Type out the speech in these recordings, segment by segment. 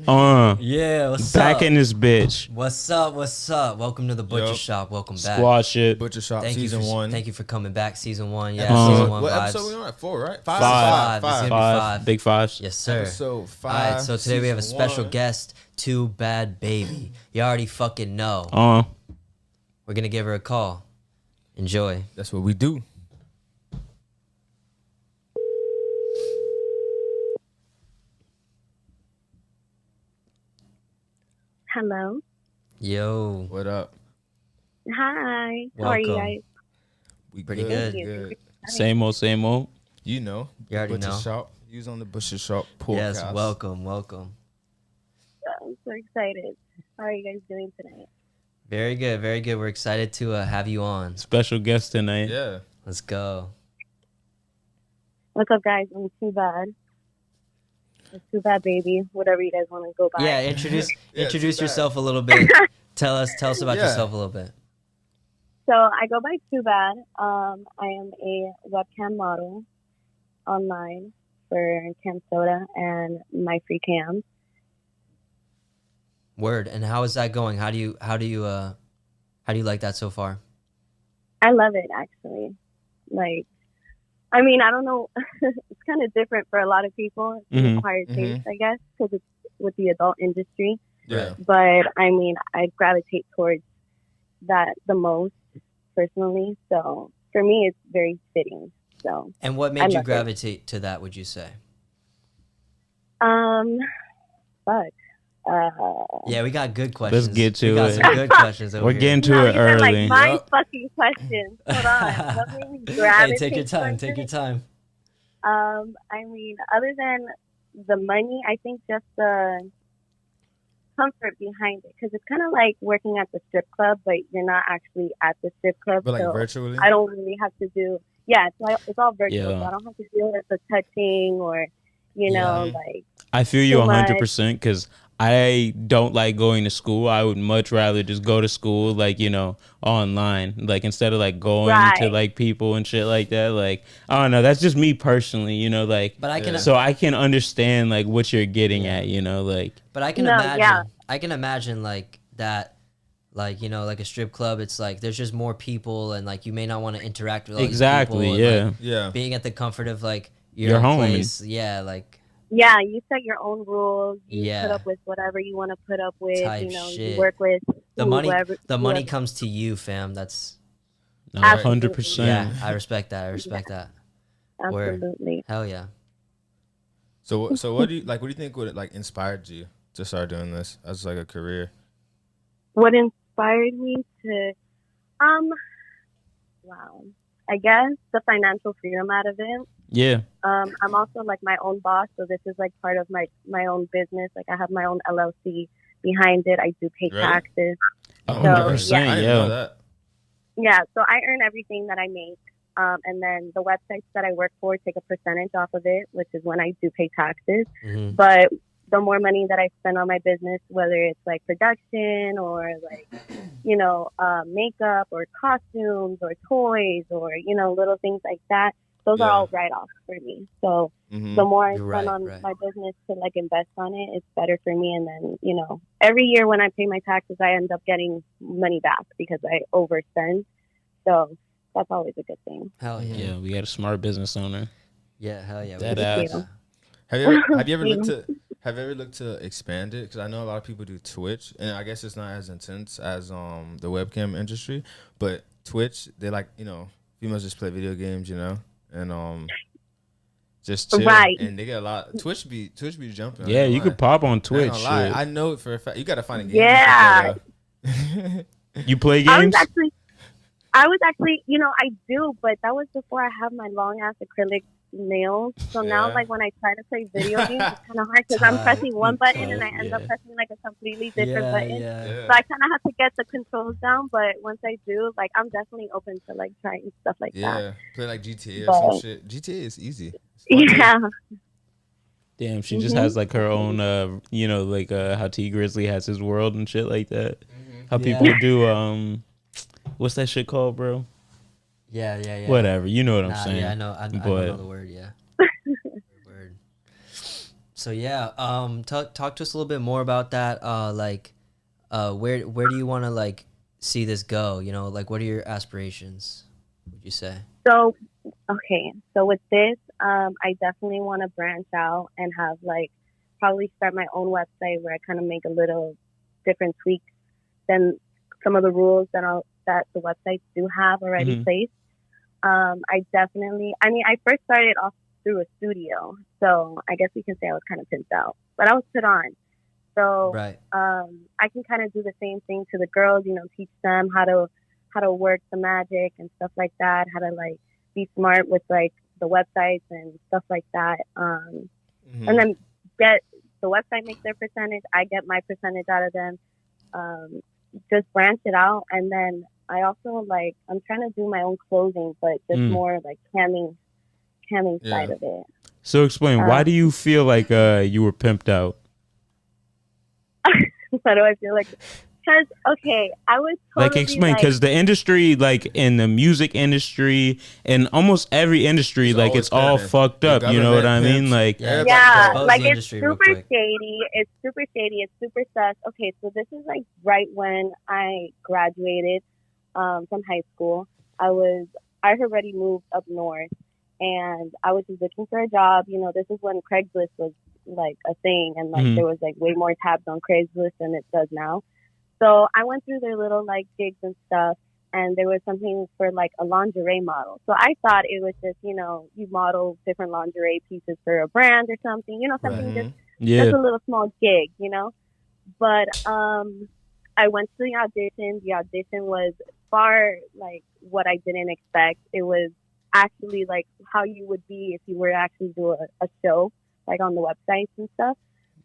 Yeah, what's back up? in this bitch. What's up? What's up? Welcome to the Butcher Yup. Shop. Welcome back. Squad shit. Butcher Shop Thank season you for, 1. Thank you for coming back. Season 1. Yeah, Uh-huh. season 1 What vibes. episode we on? 4, right? Five. Five. It's gonna be five. Big fives. Yes, sir. Episode 5. All right, so today we have a season special 1. guest, 2badbabyy. You already fucking know. We're gonna give her a call. Enjoy. That's what we do. Hello. Yo. What up? Hi. How are you Welcome. guys? We Pretty good. Good. Same old. You know. You already Butcher know. Shop. Use on the Butcher Shop podcast. Yes, welcome. I'm so excited. How are you guys doing tonight? Very good. Very good. We're excited to have you on. Special guest tonight. Yeah. Let's go. What's up, guys? I'm Too Bad. It's Too Bad Baby. Whatever you guys want to go by. Yeah, introduce Yeah, introduce Too Bad. yourself a little bit. Tell us about Yeah. yourself a little bit. So I go by Too Bad. I am a webcam model online for Camsoda and My Free Cam. Word. And how is that going? How do you like that so far? I love it, actually. Like, I mean, I don't know. It's kind of different for a lot of people. It's an acquired taste, I guess, because it's with the adult industry. Yeah. But I mean, I gravitate towards that the most personally. So for me, it's very fitting. So And what I made you love it. gravitate to that, would you say? Fuck. Yeah, we got good questions. get to we got it. some good questions over We're here. getting to No, it these are early. like my Yup. fucking questions. Hold on. What made me Hey, gravitate take your time. towards Take your it? time. I mean, other than the money, I think just the comfort behind it, because it's kind of like working at the strip club, but you're not actually at the strip club. But like so virtually? I don't really have to do. Yeah, it's all virtual, Yeah. so I don't have to deal with the touching or, Yeah. like. I feel you Too much. 100% because I don't like going to school. I would much rather just go to school, like, online, like instead of like going to Right. like people and shit like that. Like, I don't know. That's just me personally, like, But I can Yeah. so I can understand like what you're getting at, like, but I can No, imagine yeah. I can imagine like that, like, like a strip club, it's like there's just more people and like you may not want to interact with all exactly. these people and, Yeah. like, Yeah. being at the comfort of like Your own home. place. Yeah, like Yeah, you set your own rules. You Yeah. put up with whatever you want to put up with. Type You shit. work with the money whoever. comes to you, fam. That's No, Absolutely. 100%. yeah, I respect that. Word. Absolutely. Hell yeah. So what do you think would like inspired you to start doing this as like a career? What inspired me to, wow, I guess the financial freedom out of it. Yeah. I'm also like my own boss, so this is like part of my own business. Like I have my own LLC behind it. I do pay Really? taxes. 100%. I didn't know Yeah. that. Yeah, so I earn everything that I make. And then the websites that I work for take a percentage off of it, which is when I do pay taxes. Mhm. But the more money that I spend on my business, whether it's like production or like, makeup or costumes or toys or, little things like that, those are Yeah. all write-offs for me. So Mhm. the more I You're spend right, on right. my business to like invest on it, it's better for me. And then, every year when I pay my taxes, I end up getting money back because I overspend. So that's always a good thing. Hell yeah. Yeah. We got a smart business owner. Yeah, hell yeah. That We ass. respect Have you ever Yeah. looked to expand it? Because I know a lot of people do Twitch, and I guess it's not as intense as the webcam industry. But Twitch, they like females just play video games, and just chill. Right. And they get a lot. Twitch be jumping. I Yeah. ain't You gonna could pop on lie. I ain't Twitch. gonna lie. Shit. I know it for a fact. You gotta find a game. Yeah. You play I was games? actually, I do, but that was before I had my long ass acrylic nails. So now, Yeah. like when I try to play video games, it's kind of hard because I'm pressing one button and I end up Yeah. pressing like a completely different yeah, button. yeah. Yeah. So I kind of have to get the controls down. But once I do, like I'm definitely open to like trying stuff like that. Yeah, play like GTA or some But- shit. GTA is easy. It's fun. Yeah. Damn, she just has like her own, like how T Grizzly has his world and shit like that. How people Yeah. do, what's that shit called, bro? Yeah. Whatever, you know what I'm Nah, saying. yeah, I know But- the word, yeah. Word. So yeah, talk to us a little bit more about that. Where do you want to like see this go? You know, like what are your aspirations? Would you say? So, okay. So with this, I definitely want to branch out and have like probably start my own website where I kind of make a little different tweaks than some of the rules that the websites do have already placed. I first started off through a studio, so I guess we can say I was kind of pimped out, but I was put on. So Right. I can kind of do the same thing to the girls, you know, teach them how to work the magic and stuff like that, how to like be smart with like the websites and stuff like that. And then the website makes their percentage, I get my percentage out of them. Just branch it out, and then I also like I'm trying to do my own clothing, but just more like camming side of it. So explain, why do you feel like you were pimped out? Why do I feel like? Because I was totally like explain because the industry, like in the music industry and almost every industry, like it's all fucked up. You know what I mean? Like like it's super shady. It's super shady. It's super sus. Okay, so this is like right when I graduated from high school. I had already moved up north, and I was just looking for a job. You know, this is when Craigslist was like a thing, and like there was like way more tabs on Craigslist than it does now. So I went through their little like gigs and stuff, and there was something for like a lingerie model. So I thought it was just, you know, you model different lingerie pieces for a brand or something, you know, something just a little small gig, you know. But I went to the audition. The audition was far like what I didn't expect. It was actually like how you would be if you were to actually do a show like on the websites and stuff.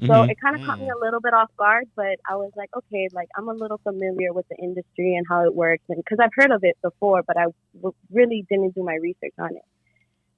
So it kind of caught me a little bit off guard, but I was like, okay, like I'm a little familiar with the industry and how it works, and because I've heard of it before, but I really didn't do my research on it.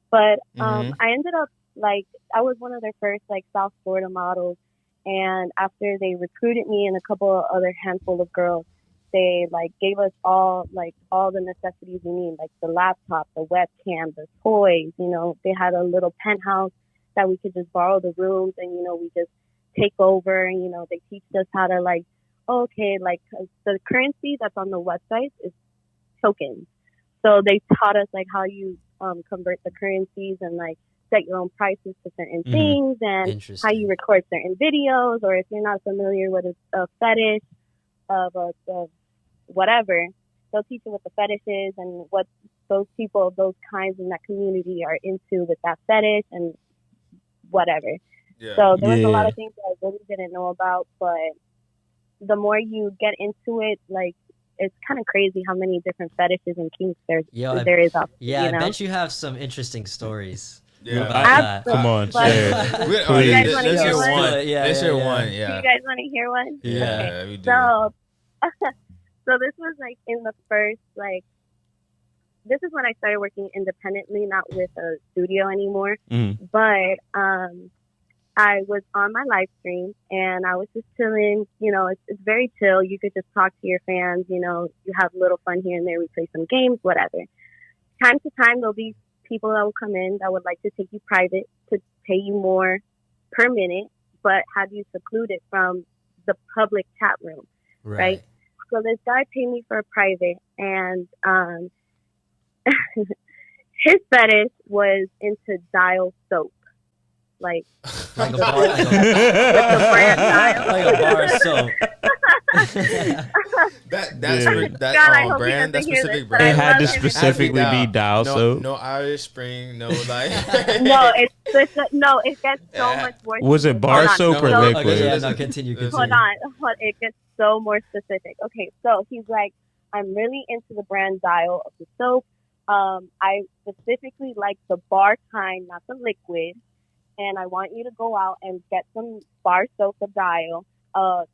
But I ended up like I was one of their first like South Florida models, and after they recruited me and a couple of other handful of girls, they like gave us all the necessities we need, like the laptop, the webcam, the toys. You know, they had a little penthouse that we could just borrow the rooms, and you know we just take over, and you know they teach us how to like like the currency that's on the website is tokens, so they taught us like how you convert the currencies and like set your own prices to certain things, and how you record certain videos, or if you're not familiar with a fetish of whatever, they'll teach you what the fetish is and what those people, those kinds in that community are into with that fetish and whatever. So there was a lot of things that I really didn't know about, but the more you get into it, like it's kind of crazy how many different fetishes and kinks there is out there. Yeah, you know? I bet you have some interesting stories. Yeah, about that. Come on, share. You guys want to hear one? One. Do you guys want to hear one? Yeah, we do. So this was like in the first this is when I started working independently, not with a studio anymore. But I was on my live stream and I was just chilling. You know, it's very chill. You could just talk to your fans. You know, you have a little fun here and there. We play some games, whatever. Time to time, there'll be people that will come in that would like to take you private to pay you more per minute, but have you secluded from the public chat room, right? So this guy paid me for a private, and his fetish was into dial soap. Like a bar, with the brand dial. Like a bar of soap. that brand, that specific brand. It had to specifically be dial soap. No Irish Spring, no like. It gets so much worse. Was it bar soap or liquid? Okay, continue. Hold on, it gets so more specific. Okay, so he's like, I'm really into the brand dial of the soap. I specifically like the bar kind, not the liquid. And I want you to go out and get some bar soap of dial,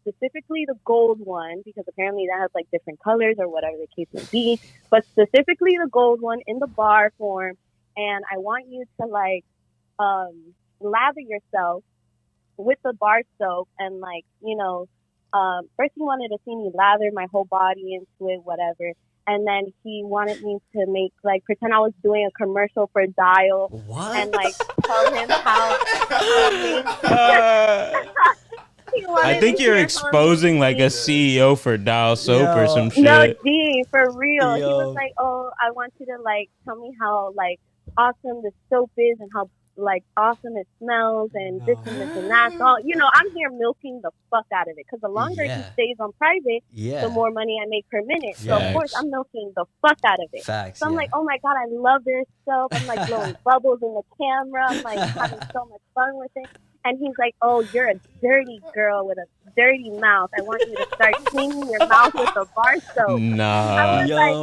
specifically the gold one, because apparently that has like different colors or whatever the case may be, but specifically the gold one in the bar form. And I want you to like lather yourself with the bar soap, and like, you know, first he wanted to see me lather my whole body into it, whatever. And then he wanted me to make, like, pretend I was doing a commercial for Dial. What? And, like, tell him how amazing. He wanted I think to you're hear how exposing like a amazing- CEO for Dial Soap or Yo. some shit. No, G, for real. He Yo. was like, oh, I want you to, like, tell me how, like, awesome the soap is and how, like, awesome it smells and this and this and that. So, you know, I'm here milking the fuck out of it because the longer he Yeah. stays on private, Yeah. the more money I make per minute. So, Facts. of course, I'm milking the fuck out of it. Facts. So I'm yeah. like, oh my God, I love their soap. I'm like blowing bubbles in the camera. I'm like having so much fun with it. And he's like, oh, you're a dirty girl with a dirty mouth. I want you to start cleaning your mouth with a bar soap. Nah. I was Yo. like,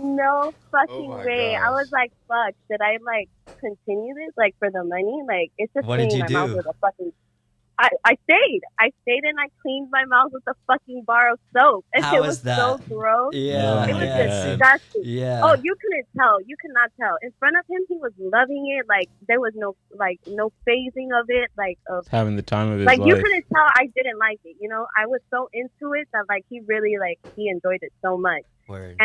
no fucking Oh my way. I gosh. was like, fuck, should I like continue this like for the money? Like it's just What did cleaning you my mouth do? with a fucking. I stayed and I cleaned my mouth with a fucking bar of soap. And How it is was that? so gross. Yeah. It was yeah. disgusting. Yeah. Oh, you couldn't tell. You could not tell. In front of him, he was loving it. Like there was no phasing of it. Like of Having the time of his like life. you couldn't tell I didn't like it. You know, I was so into it that like he really like he enjoyed it so much. Word.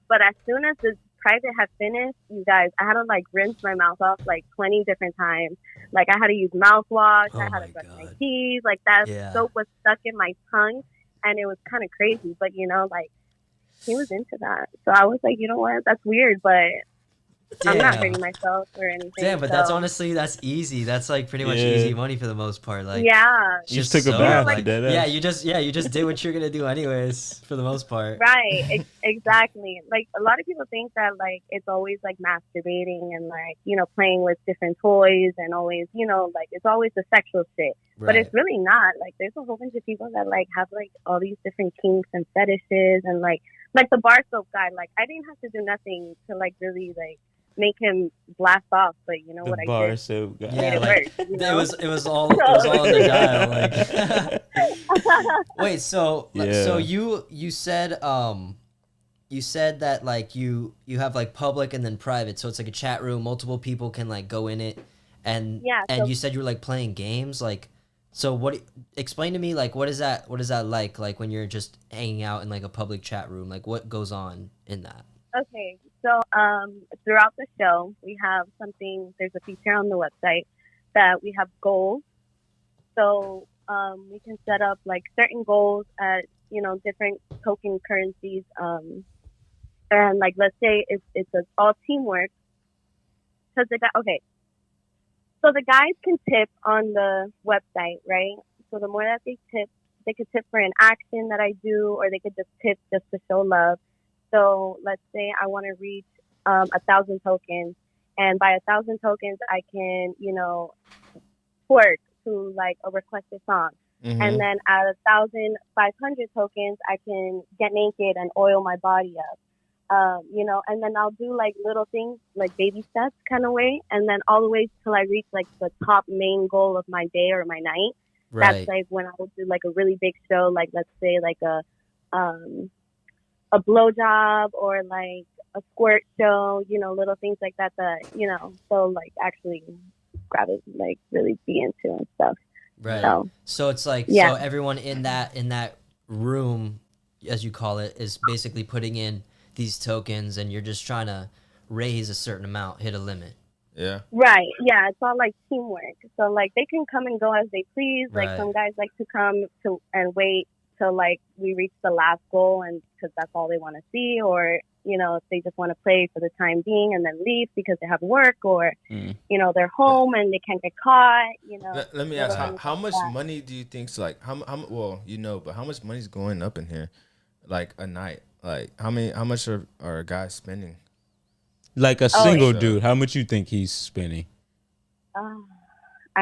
But as soon as the private had finished, you guys, I had to like rinse my mouth off like 20 different times. Like I had to use mouthwash. Oh I had my to brush my God. teeth. Like that Yeah. soap was stuck in my tongue, and it was kind of crazy. But you know, like he was into that, so I was like, you know what, that's weird, but I'm not hurting myself or anything. Damn, but so. that's honestly that's easy. That's like pretty much Yeah. easy money for the most part. Like Yeah, it's You just just took a so, bath, like, dead yeah, ass. you just did what you're gonna do anyways for the most part. right. Exactly. Like a lot of people think that like it's always like masturbating and like, you know, playing with different toys and always, you know, like it's always the sexual shit. But it's really not. Like there's a whole bunch of people that like have like all these different kinks and fetishes and like the bar soap guy. Like I didn't have to do nothing to like really like make him blast off, but you know The what I bar did? soap guy. Yeah, Made it like, work, you it know? was all in the dial. Like wait, so Yeah. so you said that like you have like public and then private, so it's like a chat room, multiple people can like go in it, and Yeah, and so- you said you were like playing games, like so what? Explain to me like what is that like when you're just hanging out in like a public chat room, like what goes on in that? Okay, so throughout the show, we have something, there's a feature on the website that we have goals. So we can set up like certain goals at, you know, different token currencies. And like, let's say it's all teamwork. Because so the guys can tip on the website, right? So the more that they tip, they could tip for an action that I do, or they could just tip just to show love. So let's say I want to reach 1,000 tokens, and by 1,000 tokens, I can, you know, twerk to like a requested song. Mhm. And then at 1,500 tokens, I can get naked and oil my body up. You know, and then I'll do like little things, like baby steps kind of way. And then all the way till I reach like the top main goal of my day or my night. Right. That's like when I will do like a really big show, like let's say like a blowjob or like a squirt show, you know, little things like that, you know, so like actually grab it, like really be into and stuff. Right. So it's like Yeah. so everyone in that room, as you call it, is basically putting in these tokens, and you're just trying to raise a certain amount, hit a limit. Yeah. Right. Yeah. It's all like teamwork. So like they can come and go as they please. Like Right. some guys like to come to and wait till like we reach the last goal, and because that's all they want to see, or you know, if they just want to play for the time being and then leave because they have work, or you know, they're home and they can't get caught. You know. Let me little ask, things how like much that. money do you think's like how well, you know, but how much money's going up in here, like a night? Like how much are guys spending? Like a single yeah. dude, how much you think he's spending? I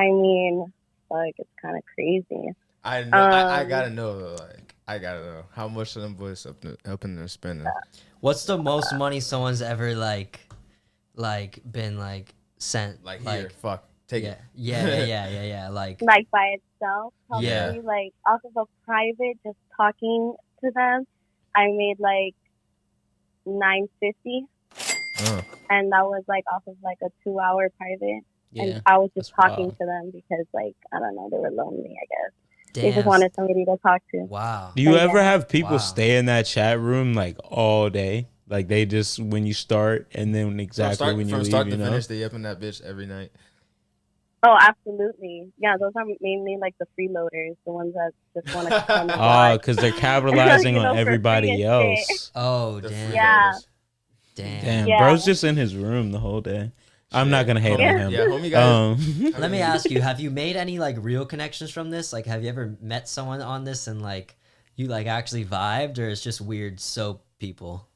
mean, like it's kind of crazy. I know, I gotta know though, like I gotta know how much of them boys up in there spending. What's the most money someone's ever like been like sent? Like here, fuck, take yeah, it. yeah. Like By itself, probably Yeah. like off of a private, just talking to them, I made like $950. And that was like off of like a 2-hour private. yeah. And I was just That's talking wild. to them because like, I don't know, they were lonely, I guess. Damn. They just wanted somebody to talk to. Wow. Do you But ever yeah. have people Wow. stay in that chat room like all day? Like they just when you start and then exactly when you from leave, start you to know? finish, they upping that bitch every night. Oh, absolutely. Yeah, those are mainly like the freeloaders, the ones that just want to come and Oh, watch. because they're capitalizing You on know, for free everybody and shit. else. Oh, The damn. Yeah. freeloaders. Damn, Yeah. bro's just in his room the whole day. I'm not gonna hate on him. Yeah, homie guys. Let me ask you, have you made any like real connections from this? Like, have you ever met someone on this and like you like actually vibed, or it's just weird soap people?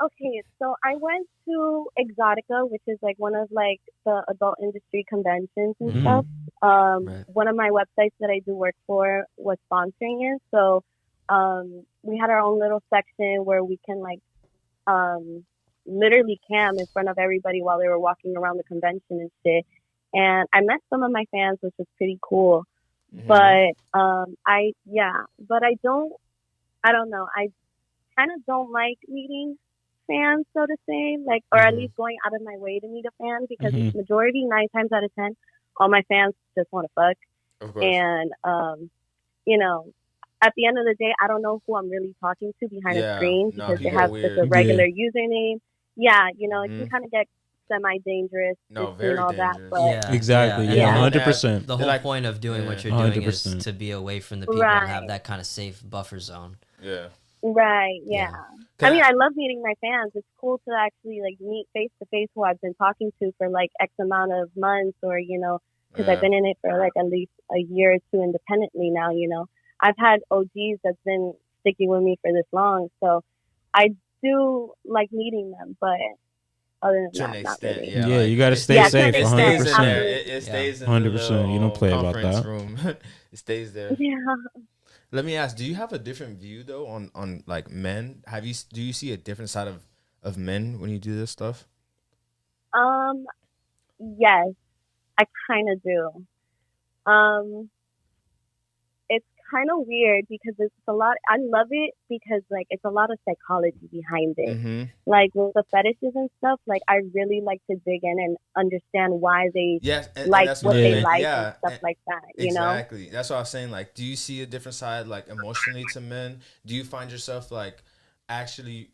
Okay, so I went to Exotica, which is like one of like the adult industry conventions and Mhm. stuff. Right. One of my websites that I do work for was sponsoring it, so we had our own little section where we can like literally cam in front of everybody while they were walking around the convention and shit. And I met some of my fans, which was pretty cool. Mhm. But I don't know. I kind of don't like meeting fans, so to say, like, or at Mhm. least going out of my way to meet a fan, because Mhm. majority, 9 times out of 10, all my fans just want to fuck. Of course. And, you know, at the end of the day, I don't know who I'm really talking to behind a screen No, because they people have weird. such a regular username. Yeah, you know, it Mhm. can kind of get semi-dangerous. No, just very doing all that, dangerous. but Yeah, Exactly. and Yeah, the whole- 100%. The They're whole like- point of doing yeah. what you're doing is 100%. to be away from the people and have Right. that kind of safe buffer zone. Yeah. right, yeah. Can I mean, I love meeting my fans. It's cool to actually like meet face to face who I've been talking to for like X amount of months, or you know, because I've been in it for like at least a year or two independently now. You know, I've had OGs that's been sticking with me for this long, so I do like meeting them. But other to than an that, not extent, really. Yeah, like, you gotta it stay stays- safe, It stays in 100%. there. It stays in 100%. You don't play about conference that. room. It stays there. Yeah. Let me ask: do you have a different view though on like men? Do you see a different side of men when you do this stuff? Yes, I kind of do. It's kind of weird because it's a lot. I love it because like it's a lot of psychology behind it. Mm-hmm. Like with the fetishes and stuff, like I really like to dig in and understand why they Yes, and like that's what what I they meant. like Yeah, and stuff like that. You know? exactly. That's what I was saying. Like, do you see a different side, like emotionally, to men? Do you find yourself like actually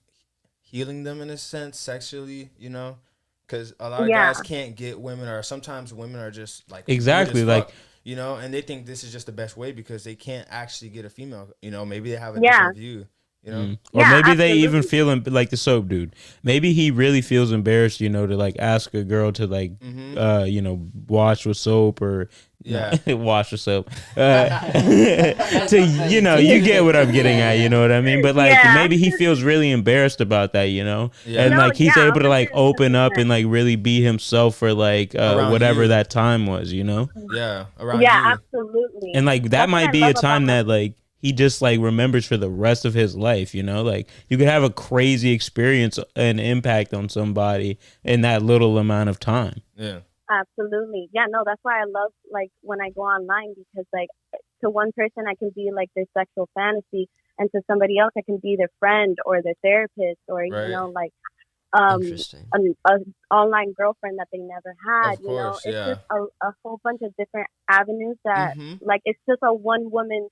healing them in a sense, sexually? You know, because a lot of Yeah. guys can't get women, or sometimes women are just like Exactly, weird as like- fuck, you know, and they think this is just the best way because they can't actually get a female. You know, maybe they have a Yeah. different view. You know, Or Yeah, maybe they even absolutely. feel like the soap dude. Maybe he really feels embarrassed, you know, to like ask a girl to like, you know, wash with soap or Yeah. wash with soap. To you know, you get what I'm getting at. You know what I mean? But like Yeah. maybe he feels really embarrassed about that, you know, Yeah. and No, like he's yeah, able to like open up 100%. and like really be himself for like Around whatever you. that time was, you know. yeah, around Yeah, you. absolutely. And like that That's what might I be a love about time my- that like he just like remembers for the rest of his life, you know? Like you could have a crazy experience and impact on somebody in that little amount of time. Yeah, Absolutely. Yeah, no, that's why I love like when I go online, because like to one person I can be like their sexual fantasy, and to somebody else I can be their friend or their therapist, or Right. you know, like Interesting. an online girlfriend that they never had. Of You know, course, it's yeah. just a whole bunch of different avenues that Mhm. like it's just a one woman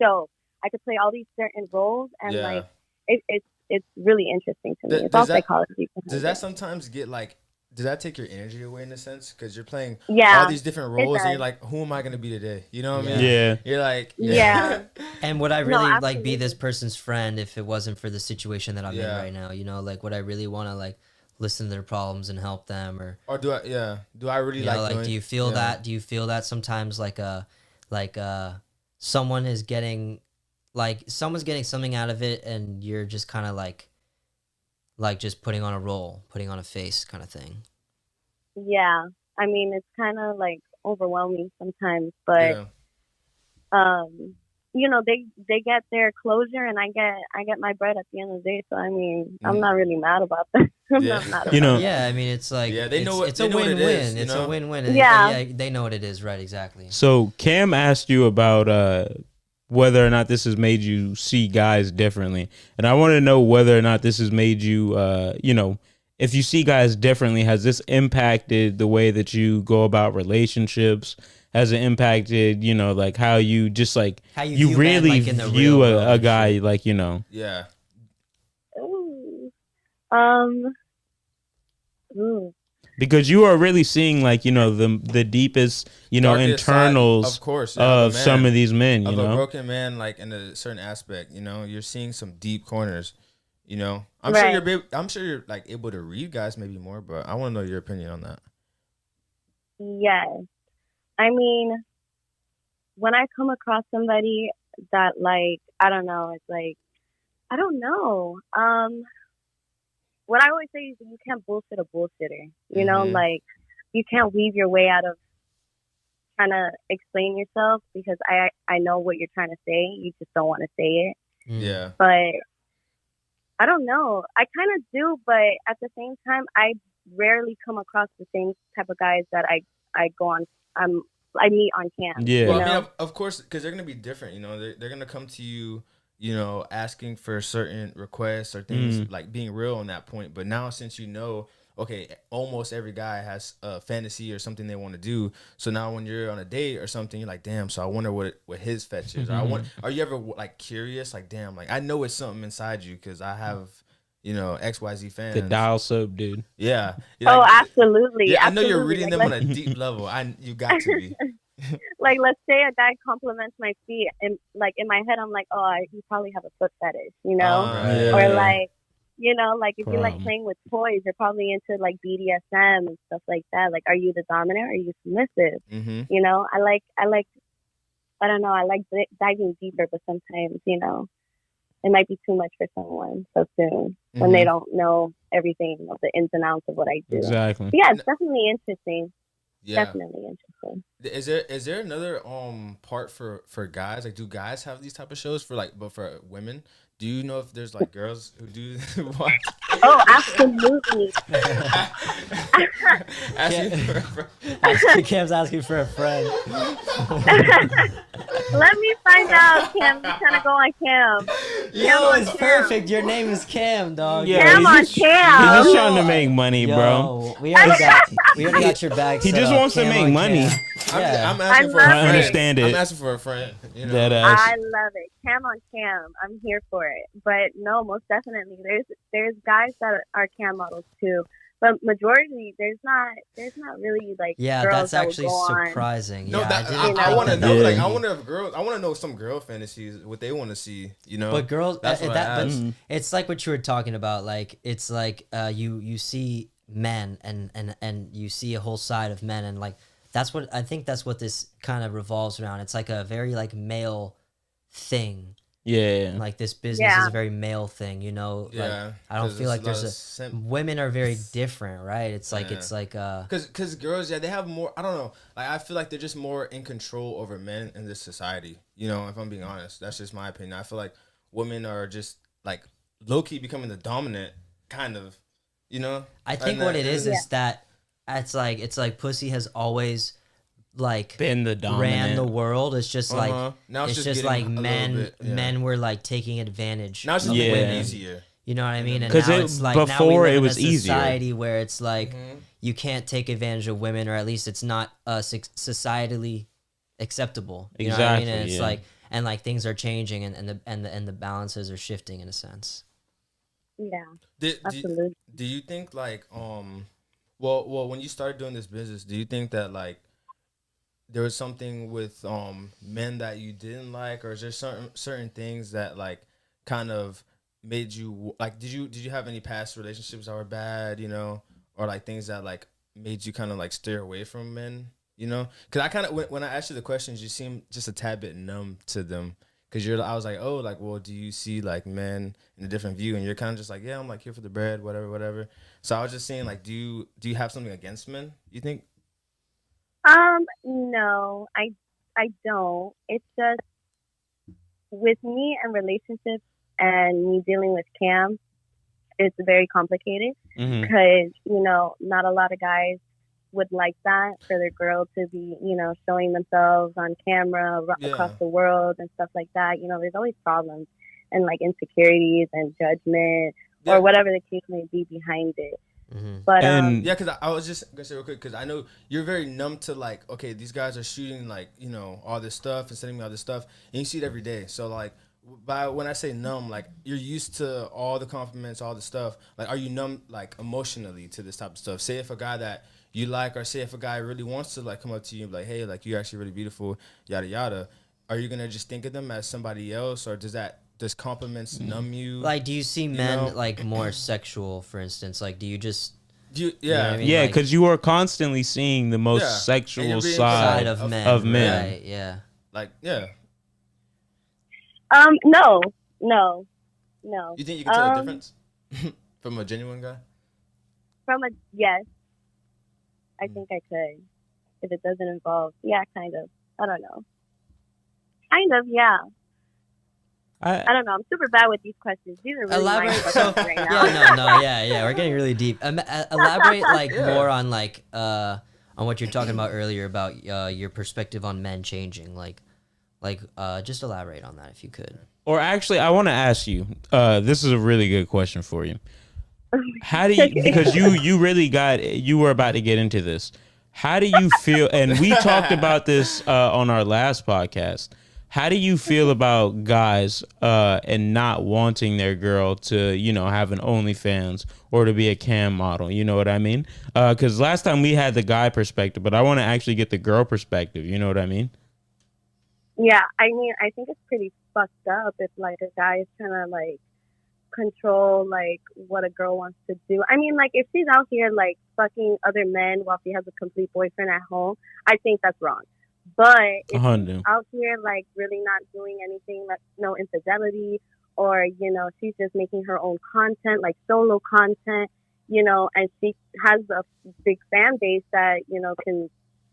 show. I could play all these certain roles, and Yeah. like it's really interesting to me. Does- It's all does that- psychology. behind Does that it. sometimes get like? Does that take your energy away in a sense? Because you're playing Yeah, all these different roles, and does. you're like, "Who am I gonna be today?" You know what I Yeah. mean? Yeah. You're like, Yeah. And would I No, really like be absolutely. this person's friend if it wasn't for the situation that I'm in Yeah. right now? You know, like would I really want to like listen to their problems and help them, or Or do I? Yeah. Do I really you know, like doing, do you feel yeah. that? Do you feel that sometimes like someone is getting like someone's getting something out of it, and you're just kind of like just putting on a role, putting on a face, kind of thing. Yeah, I mean it's kind of like overwhelming sometimes, but Yeah. you know they get their closure, and I get my bread at the end of the day. So I mean, I'm Mhm. not really mad about that. I'm Yeah. not mad You about know- Yeah, I mean it's like Yeah, they know it's, what- it's they a know what it win-win. is, you It's know? a win-win. Yeah. Yeah, they know what it is, right? Exactly. So Cam asked you about whether or not this has made you see guys differently, and I want to know whether or not this has made you, you know, if you see guys differently, has this impacted the way that you go about relationships? Has it impacted, you know, like how you just like How you you view men, really like, in the view real world a and guy shit. like, you know? Yeah. Ooh, Ooh. Because you are really seeing like, you know, the deepest, you know, Darkest side, internals of course, of man, some of these men, you of know. a broken man, like in a certain aspect, you know, you're seeing some deep corners. You know, I'm sure you're like able to read guys maybe more, but I want to know your opinion on that. Yes. I mean, when I come across somebody that, like, I don't know, it's like, I don't know. What I always say is that you can't bullshit a bullshitter. You know, like, you can't weave your way out of trying to explain yourself because I know what you're trying to say. You just don't want to say it. Yeah. But I don't know. I kind of do, but at the same time, I rarely come across the same type of guys that I go on. I meet on cam. Yeah. Well, I mean, of course, because they're gonna be different. You know, they're gonna come to you, you know, asking for certain requests or things, like being real on that point. But now, since you know, okay, almost every guy has a fantasy or something they want to do. So now, when you're on a date or something, you're like, damn. So I wonder what his fetch is. Or are you ever like curious? Like, damn. Like I know it's something inside you because I have, you know, XYZ fans. The dial soap, dude. Yeah. Oh, absolutely. Yeah, absolutely. I know you're reading them on a deep level. You got to be. Like, let's say a guy compliments my feet, and like in my head, I'm like, oh, you probably have a foot fetish, you know, or like, you know, like if you like playing with toys, you're probably into like BDSM and stuff like that. Like, are you the dominant or are you submissive? You know, I like, I don't know, I like diving deeper, but sometimes, you know, it might be too much for someone so soon when they don't know everything of the ins and outs of what I do. Exactly. But yeah, it's definitely interesting. Yeah. Definitely interesting. Is there another part for guys? Like, do guys have these type of shows but for women? Do you know if there's like girls who do watch? Oh, absolutely. Cam's asking for a friend. Let me find out, Cam. You're trying to go on Cam. Yo, it's perfect. Your name is Cam, dog. Yeah, Cam on He's Cam. just trying to make money, bro. We already got your bag. He just wants to make money. Yeah. I'm asking for a friend. I understand it. I'm asking for a friend. You know? I love it. Cam on Cam. I'm here for it. But no, most definitely. There's guys that are Cam models too. But majority, there's not really like girls that's actually that surprising. No, I want to know. Like, I wonder if girls. I want to know some girl fantasies, what they want to see. You know, but girls, but it's like what you were talking about. Like, it's like you see men and you see a whole side of men, and like that's what I think. That's what this kind of revolves around. It's like a very like male thing. Yeah. Like this business is a very male thing, you know. Yeah. Like, I don't feel like there's women are very different, right? It's like because girls, they have more. I don't know. Like I feel like they're just more in control over men in this society. You know, if I'm being honest, that's just my opinion. I feel like women are just like low key becoming the dominant kind of. You know. I think what it is that it's like pussy has always like been the dominant, ran the world. It's just like now it's just like men were like taking advantage. Now it's just way easier. You know what I mean? And because it's like before now we live it was in a society easier. where it's like you can't take advantage of women, or at least it's not societally acceptable. You know what I mean? And it's like like things are changing and the balances are shifting in a sense. Yeah. Absolutely. Do you think like well when you started doing this business, do you think that like there was something with men that you didn't like, or is there certain things that like kind of made you like did you have any past relationships that were bad, you know, or like things that like made you kind of like steer away from men, you know? Because I kind of when I asked you the questions, you seemed just a tad bit numb to them. Because I was like, oh, like, well, do you see like men in a different view? And you're kind of just like, yeah, I'm like here for the bread, whatever. So I was just saying, like, do you have something against men, you think? No, I don't. It's just with me and relationships and me dealing with Cam, it's very complicated because, you know, not a lot of guys would like that for their girl to be, you know, showing themselves on camera across the world and stuff like that. You know, there's always problems and like insecurities and judgment or whatever the case may be behind it. But because I was just gonna say real quick, because I know you're very numb to like, okay, these guys are shooting like, you know, all this stuff and sending me all this stuff, and you see it every day. So like, by when I say numb, like you're used to all the compliments, all the stuff. Like, are you numb, like emotionally, to this type of stuff? Say if a guy that you like, or say if a guy really wants to like come up to you and be like, hey, like you're actually really beautiful, yada yada. Are you gonna just think of them as somebody else, or does compliments numb you? Like, do you see men like more sexual, for instance? Like, do you just Yeah, you know what I mean? Yeah, Like, because you are constantly seeing the most Yeah. sexual And you're being side side of men, of men. right? Yeah. like yeah. No. You think you can tell the difference from a genuine guy? Yes, I think I could. If it doesn't involve, yeah, kind of. I don't know. Kind of, yeah. I don't know. I'm super bad with these questions. These are really Elaborate. mind So fucking right now. yeah. We're getting really deep. Elaborate like more on like on what you're talking about earlier about your perspective on men changing. Like just elaborate on that if you could. Or actually, I want to ask you. This is a really good question for you. How do you? Because you were about to get into this. How do you feel? And we talked about this on our last podcast. How do you feel about guys and not wanting their girl to, you know, have an OnlyFans or to be a cam model? You know what I mean? Because last time we had the guy perspective, but I want to actually get the girl perspective. You know what I mean? Yeah, I mean, I think it's pretty fucked up if like a guy is trying to like control like what a girl wants to do. I mean, like if she's out here like fucking other men while she has a complete boyfriend at home, I think that's wrong. But if she's out here like really not doing anything, like no infidelity, or you know she's just making her own content, like solo content, you know, and she has a big fan base that you know can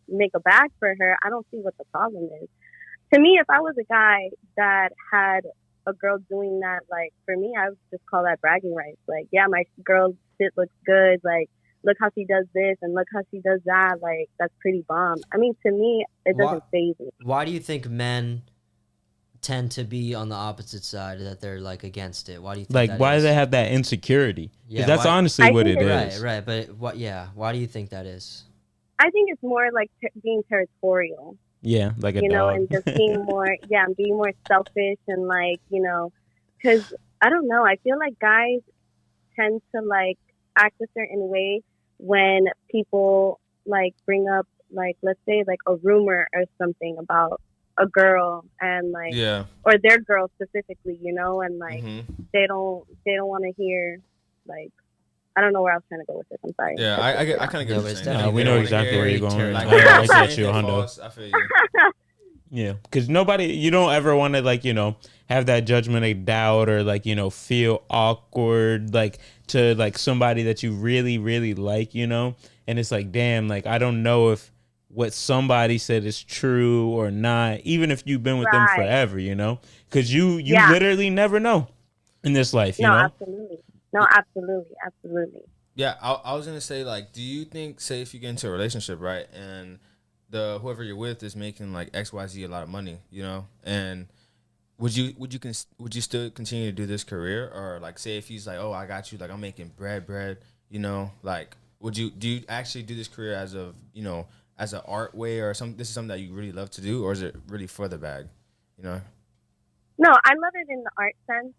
make a bag for her, I don't see what the problem is. To me, if I was a guy that had a girl doing that, like for me, I would just call that bragging rights. Like, yeah, my girl shit looks good. Like, look how she does this and look how she does that. Like, that's pretty bomb. I mean, to me, it doesn't faze me. Why do you think men tend to be on the opposite side, that they're like against it? Why do you think like, why do they have that insecurity? Yeah, that's honestly what it is. Right. But what? Yeah. Why do you think that is? I think it's more like being territorial. Yeah, like a you know, dog. and just being more, being more selfish and like, you know, because I don't know, I feel like guys tend to like act a certain way when people like bring up like, let's say like a rumor or something about a girl and like, or their girl specifically, you know, and like they don't want to hear like. I don't know where I was trying to go with this. I'm sorry. Yeah, I kind of get what you're saying. We know exactly where you're going. Like, I get you, Hondo. I feel you. Yeah, because you don't ever want to like, you know, have that judgment of doubt or like, you know, feel awkward like to like somebody that you really, really like, you know, and it's like, damn, like I don't know if what somebody said is true or not, even if you've been with them forever, you know, because you literally never know in this life, you know. Absolutely. No, absolutely. Yeah, I was gonna say, like, do you think, say, if you get into a relationship, right, and whoever you're with is making like XYZ a lot of money, you know, and would you still continue to do this career, or like, say, if he's like, oh, I got you, like, I'm making bread, you know, like, do you actually do this career as of, you know, as an art way, or something? This is something that you really love to do, or is it really for the bag, you know? No, I love it in the art sense.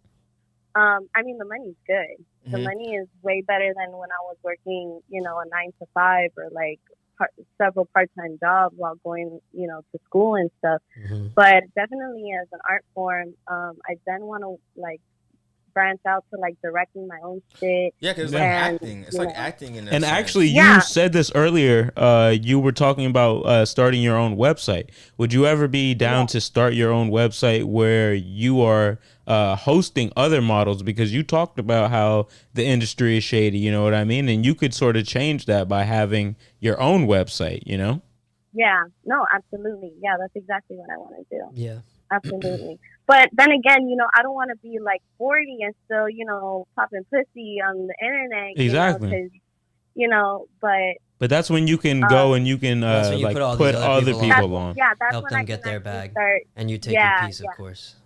I mean, the money's good. The money is way better than when I was working, you know, a 9-to-5 or like several part-time jobs while going, you know, to school and stuff. But definitely as an art form, I then want to like branch out to like directing my own shit. Yeah, because it's like acting. It's like acting in that And sense. actually, you said this earlier. You were talking about starting your own website. Would you ever be down to start your own website where you are hosting other models? Because you talked about how the industry is shady, you know what I mean? And you could sort of change that by having your own website, you know? Yeah, no, absolutely. Yeah, that's exactly what I want to do. Yeah. Absolutely. But then again, you know, I don't want to be like 40 and still, you know, popping pussy on the internet. Exactly. You know, but that's when you can go and you can you like put other people on. Yeah, that's help when them I get can their bag, start, and you take your piece, of course.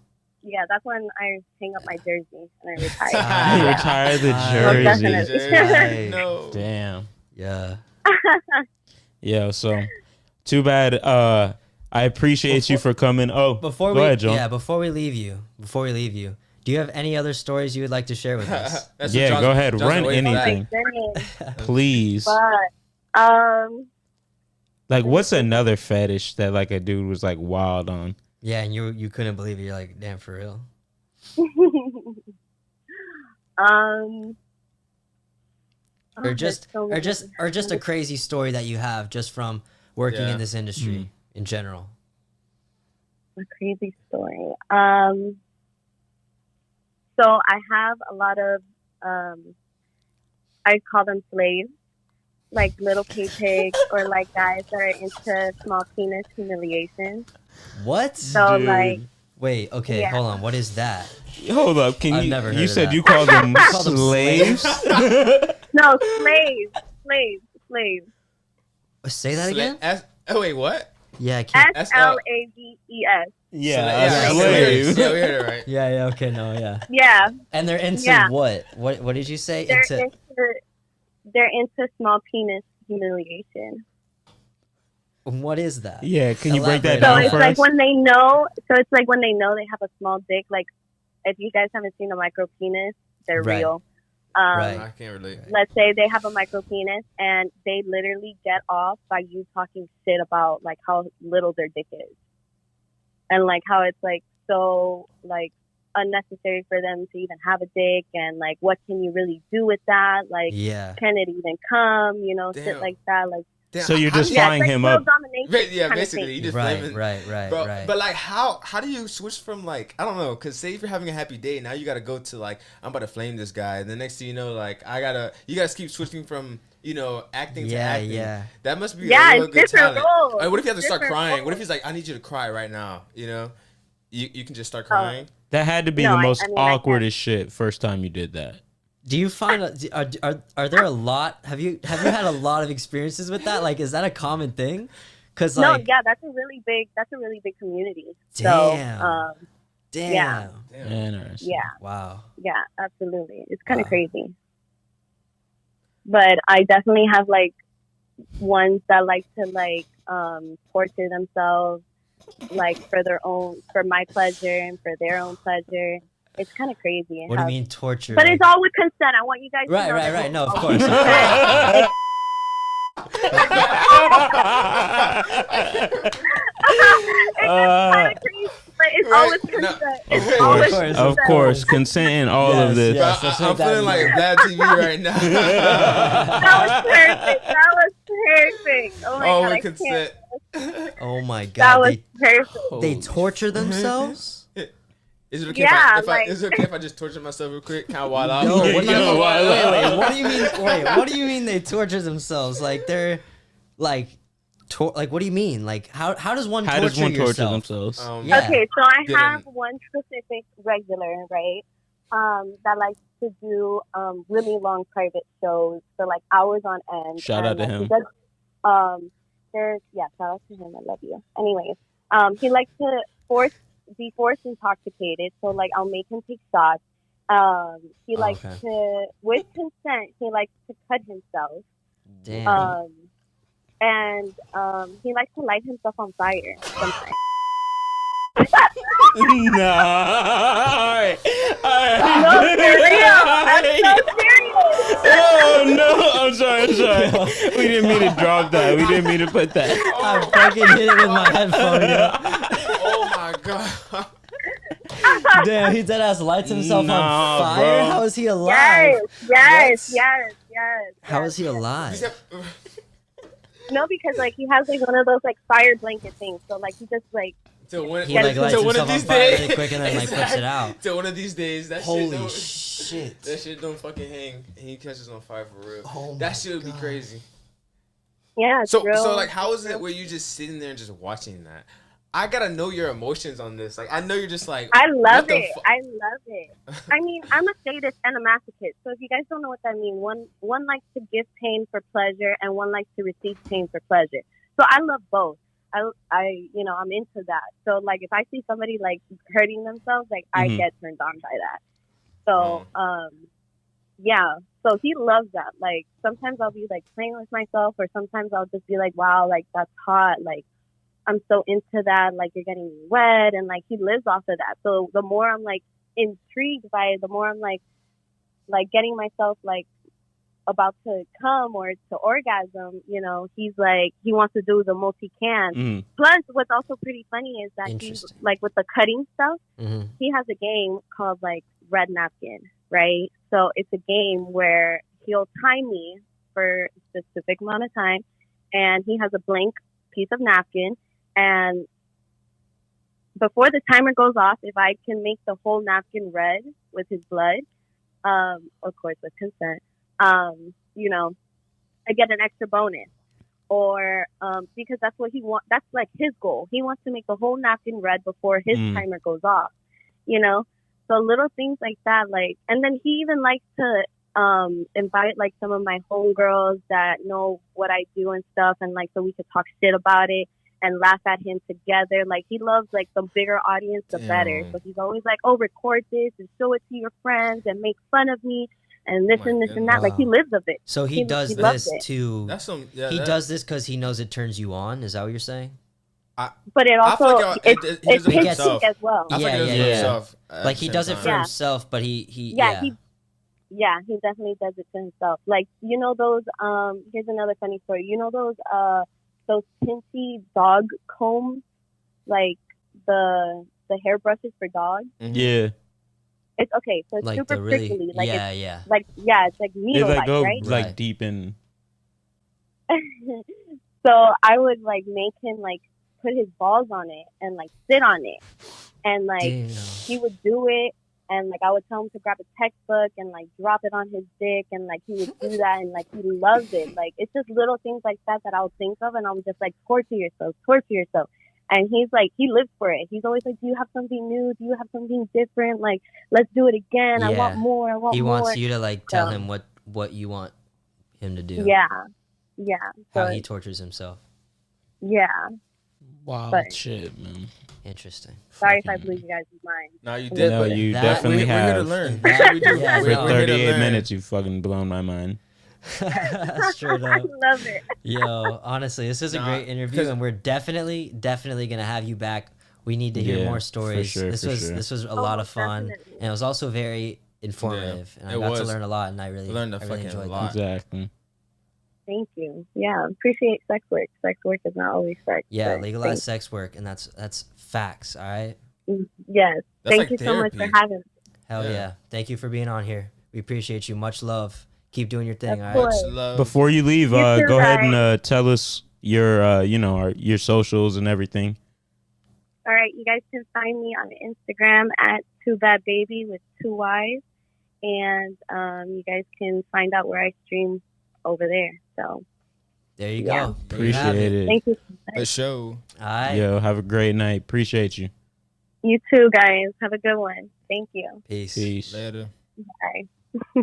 Yeah, that's when I hang up my jersey and I retire. Retire the jersey. Right. No. Damn. Yeah. Yeah. So, too bad. I appreciate you for coming. Oh, Before go we ahead, John. yeah, before we leave you, do you have any other stories you would like to share with us? That's Yeah, what John's- go ahead. John's Run waiting for that. anything, please. But Like, what's another fetish that like a dude was like wild on? Yeah, and you couldn't believe it. You're like, damn, for real. Or just a crazy story that you have just from working in this industry in general. A crazy story. So I have a lot of I call them slaves, like little K-pigs or like guys that are into small penis humiliation. What? So Dude. like, Wait, okay, Yeah. hold on. What is that? Hold up, can I've you? never heard You of said that. you call them call them slaves? no, slaves. Say that again? Oh wait, what? Yeah, I can't. SLAVES. Yeah, So a we heard it. slave. Yeah, we heard it right. Yeah, okay, no, yeah. Yeah, And they're into Yeah. what? What did you say? they're into small penis humiliation. What is that? Yeah, can you break that Elaborate. So down it's for like us? when they know. So it's like when they know they have a small dick. Like if you guys haven't seen a micro penis, they're Right. real. Right. I can't relate. Let's say they have a micro penis and they literally get off by you talking shit about like how little their dick is, and like how it's like so like unnecessary for them to even have a dick, and like what can you really do with that? Like Yeah. can it even come? You know, shit Damn. like that. Like Damn, So you're how just do you- flying it's like him real up. domination Yeah, kinda basically, thing. you just Right, blaming- right. But like, how do you switch from like, I don't know, because say if you're having a happy day, now you got to go to like, I'm about to flame this guy, and the next thing you know, like you guys keep switching from acting to acting. Yeah. That must be Yeah, a real it's good different talent. roles. Like, what if you have to start Different crying? What if roles. he's like, I need you to cry right now? You can just start crying. That had to be No, the I most mean, I awkward can't. as shit first time you did that. Do you find are there a lot? Have you had a lot of experiences with that? Like, is that a common thing? Because No, like, yeah, that's a really big community. Damn. So, damn. yeah. Interesting. yeah, Wow. yeah, absolutely. It's kind of Wow. crazy. But I definitely have like ones that like to like torture themselves, like for my pleasure and for their own pleasure. It's kind of crazy. What do you mean torture? But Like- it's all with consent. I want you guys to know that Right. it's No, of all course. with Of consent. It's kind of crazy, but it's always No, consent. of It's always course. Of course, consent in all Yes, of this. yes. Bro, let's I'm make that feeling like easy. Vlad TV right now. That was perfect. That was perfect. Oh my Oh, god, we I consent. can't. Oh my That god. was perfect. They torture themselves? Is it okay Yeah, is it okay if I just torture myself real quick? Can I wild out? No, what do you You know mean? why- Wait, what do you mean? Wait, what do you mean they torture themselves? Like they're like like what do you mean? Like how does one How torture does one torture yourself? themselves? Yeah. Okay, so I Didn't- have one specific regular, right? That likes to do really long private shows for like hours on end. Shout out to And, him. he does, shout out to him. I love you. Anyways, he likes to be force intoxicated. So like I'll make him take shots. He likes to, with consent, he likes to cut himself. Damn. And he likes to light himself on fire sometimes. No. No, for real. I'm so serious. Oh no! I'm sorry. We didn't mean to drop that. We didn't mean to put that. I fucking hit it with my headphone, yo. Oh my god. Damn, he dead ass lights himself Nah, on fire. bro. How is he alive? Yes. How is he alive? No, because like he has like one of those like fire blanket things. So like he just like Till one, He like lights till one of himself on these fire days. really quick and then like puts it out. Till one of these days, that Holy shit shit. that shit don't fucking hang, and he catches on fire for real. Oh That my shit would be God. crazy. yeah. It's So real, like, how is it where you just sitting there and just watching that? I gotta know your emotions on this. Like, I know you're just like, I love what the it. I love it. I mean, I'm a sadist and a masochist. So if you guys don't know what that means, one likes to give pain for pleasure, and one likes to receive pain for pleasure. So I love both. I'm into that. So like, if I see somebody like hurting themselves, like I Mhm. get turned on by that. So yeah. So he loves that. Like sometimes I'll be like playing with myself, or sometimes I'll just be like, wow, like that's hot. Like I'm so into that, like you're getting me wet, and like he lives off of that. So the more I'm like intrigued by it, the more I'm like getting myself like about to come or to orgasm, you know, he's like, he wants to do the most he can. Mm. Plus, what's also pretty funny is that he's like with the cutting stuff, he has a game called like Red Napkin, right? So it's a game where he'll time me for a specific amount of time, and he has a blank piece of napkin, and before the timer goes off, if I can make the whole napkin red with his blood, of course with consent, you know, I get an extra bonus. Or because that's what he wants. That's like his goal. He wants to make the whole napkin red before his timer goes off. You know, so little things like that. Like, and then he even likes to invite like some of my homegirls that know what I do and stuff, and like so we could talk shit about it and laugh at him together. Like he loves like the bigger audience, the better. So he's always like, "Oh, record this and show it to your friends and make fun of me." And this and this and that. Like he lives of it. So he does this to. That's some. He does this because he knows it turns you on. Is that what you're saying? But it also it's his thing as well. Yeah. Like he does it for himself, but he definitely does it to himself. Like, you know those here's another funny story. You know those Tinty dog combs, like the hairbrushes for dogs. Yeah. It's okay, so it's like super really, prickly. Like yeah. Like it's like needle-like, right? Like deep in. So I would like make him like put his balls on it and like sit on it, and like he would do it, and like I would tell him to grab a textbook and like drop it on his dick, and like he would do that, and like he loves it. Like it's just little things like that that I'll think of, and I'm just like, torture yourself. And he's like, he lives for it. He's always like, do you have something new? Do you have something different? Like, let's do it again. I want more. He wants you to like tell him what you want him to do. Yeah. How he tortures himself. Yeah. Wow, shit, man. Interesting. Sorry if I blew you guys' mind. No, you did. No, you definitely have. We're here to learn. That's what we do. For 38 minutes, you fucking blown my mind. Straight up. I love it. Yo, honestly, this is a great interview, and we're definitely gonna have you back. We need to hear more stories. This was a lot of fun, definitely. And it was also very informative, and I got to learn a lot, and I really enjoyed that. Exactly. Thank you. Yeah, appreciate sex work. Sex work is not always sex. Yeah, legalize sex work, and that's facts. All right. Yes. Thank you so much for having me. Hell yeah. Thank you for being on here. We appreciate you. Much love. Keep doing your thing, all right? Before you leave, go ahead and tell us your, your socials and everything. All right, you guys can find me on Instagram at 2badbabyy with 2 Y's, and you guys can find out where I stream over there. So there you go. Appreciate it. Thank you. The show. All right. Yo, have a great night. Appreciate you. You too, guys. Have a good one. Thank you. Peace. Later. Bye.